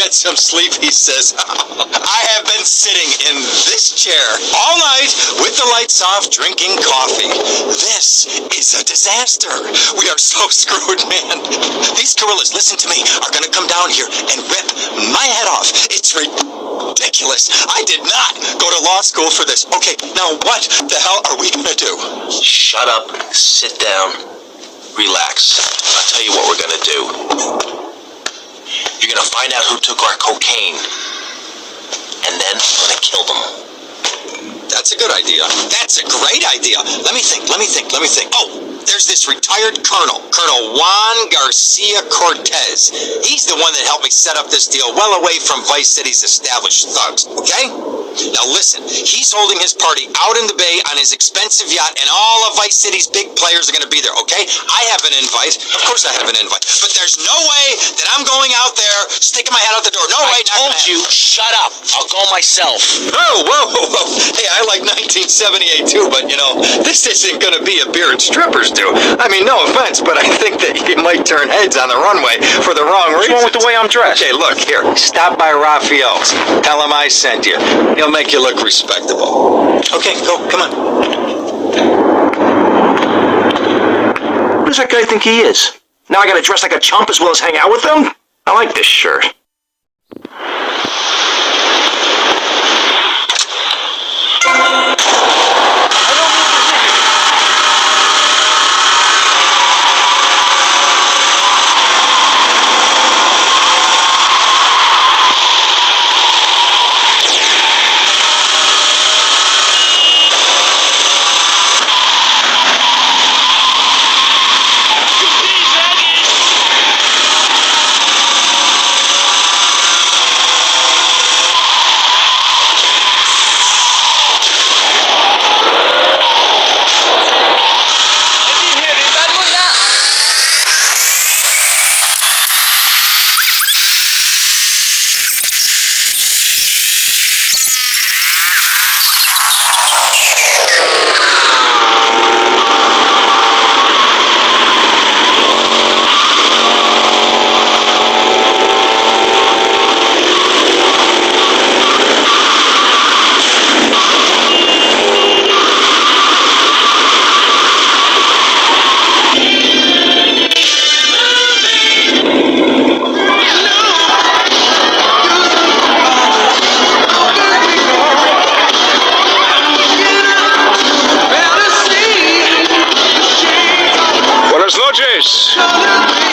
get some sleep, he says. I have been sitting in this chair all night with the lights off, drinking coffee. This is a disaster. We are so screwed, man. These gorillas, listen to me, are going to come down here and rip my head off. It's ridiculous. I did not go to law school for this. Okay, now what the hell are we going to do? Shut up, sit down, relax. I'll tell you what we're going to do. You're going to find out who took our cocaine, and then we're going to kill them. That's a good idea. That's a great idea. Let me think. Oh, there's this retired colonel, Colonel Juan Garcia Cortez. He's the one that helped me set up this deal well away from Vice City's established thugs, okay? Now listen, he's holding his party out in the bay on his expensive yacht, and all of Vice City's big players are going to be there, okay? I have an invite. Of course I have an invite. But there's no way that I'm going out there sticking my head out the door. No way. I told you, shut up. I'll go myself. Whoa. Hey, I like 1978 too, but you know, this isn't going to be a beer and strippers do. I mean, no offense, but I think that you might turn heads on the runway for the wrong reasons. What's wrong with the way I'm dressed? Okay, look, here. Stop by Raphael's. Tell him I sent you. He'll make you look respectable. Okay, go. Come on. What does that guy think he is? Now I gotta dress like a chump as well as hang out with them? I like this shirt.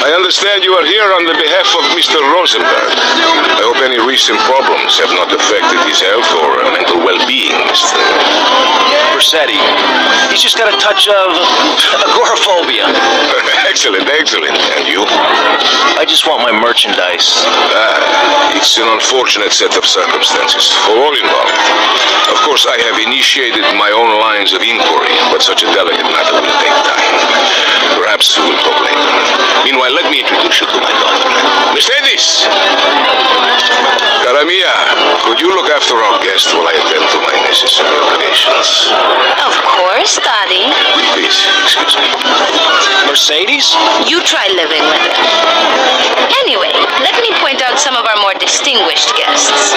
I understand you are here on the behalf of Mr. Rosenberg. I hope any recent problems have not affected his health or mental well-being, Mr. Rossetti. He's just got a touch of agoraphobia. Excellent. And you? I just want my merchandise. It's an unfortunate set of circumstances for all involved. Of course, I have initiated my own lines of inquiry, but such a delicate matter will take time. Perhaps we'll talk later. Meanwhile, let me introduce you to my daughter. Mercedes! Cara mia, could you look after our guest while I attend to my necessary obligations? Of course, Daddy. Please, excuse me. Mercedes? You try living with it. Anyway, let me point out some of our more distinguished guests.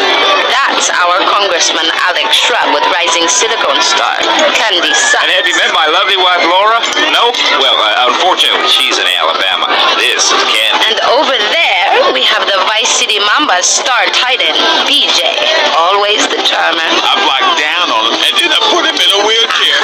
That's our Congressman Alex Shrub with Rising Silicon Star, Candy Sykes. And have you met my lovely wife, Laura? No? Well, unfortunately, she's in Alabama. This is Candy. And over there, we have the Vice City Mamba's star titan, BJ. Always the charmer. I blacked down on him, and then I put him in a wheelchair.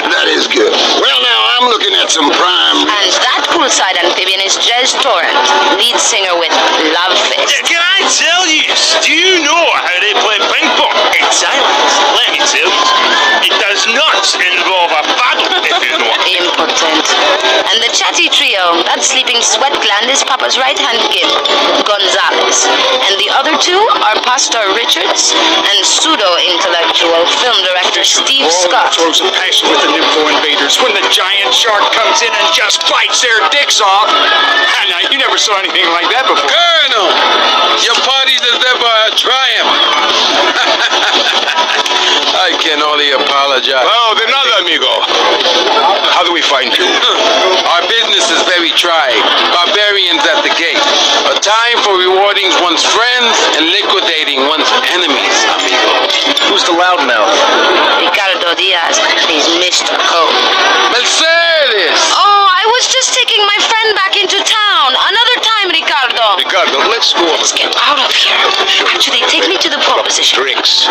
That is good. Well, now, I'm looking at some prime... And that poolside amphibian is Jez Torrent, lead singer with Love Fist. Can I tell you? Do you know how they play ping pong? In silence. Let me tell you. It does not involve a paddle, if you know. Impotent. And the chatty trio, that sleeping sweat gland is Papa's right-hand gimp, Gonzalez. And the other two are Pastor Richards and pseudo-intellectual film director Steve Scott. Throw some passion with the Nympho invaders when the giant shark comes in and just bites their dicks off. Now, you never saw anything like that before. Colonel! Your party does never triumph. I can only apologize. Oh, de nada, amigo. How do we find you? Our business is very trying. Barbarians at the gate. A time for rewarding one's friends and liquidating one's enemies, amigo. Who's the loudmouth? Ricardo Diaz. He's Mr. Code. Mercedes! Oh, I was just taking my friend back into town. Another time, Ricardo. Ricardo, let's go over Let's get out of here. Actually, take me to the proposition. drinks.